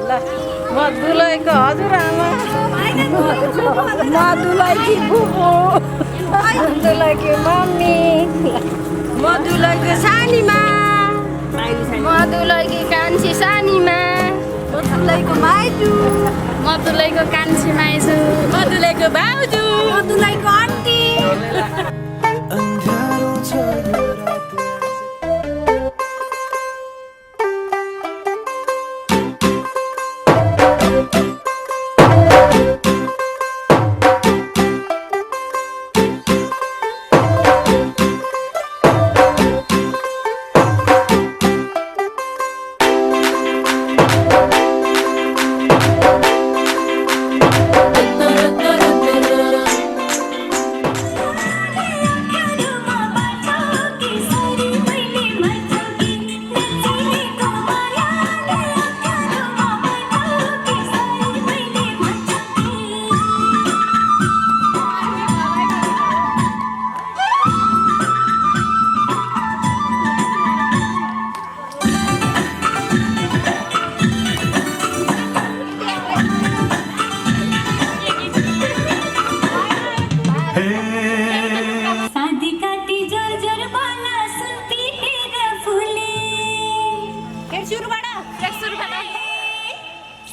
ल म दुलैको हजुरआमा म दुलैकी फुपू दुलैकी मम्मी म दुलैको सानीमा म दुलैकी कान्छी सानीमा म दुलैको माइजू म दुलैको कान्छी माइजू म दुलैको भाउजू म दुलैको आन्टी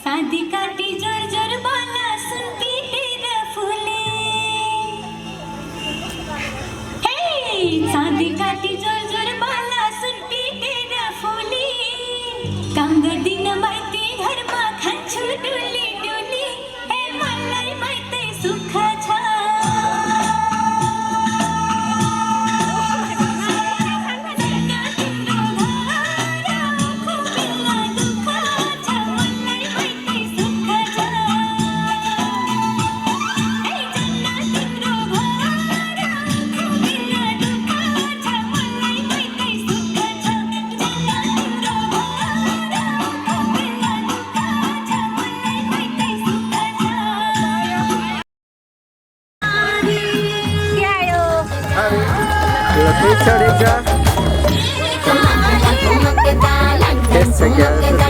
शादी काटी जोर जोर बाला सुन पीते फूले हे शादी काटी जोर जोर बाला सुन पीते फूले कांग दिन माइती घर मा खान्छु डुली डुली हे मलाई माइते सुख छ Yes, I guess.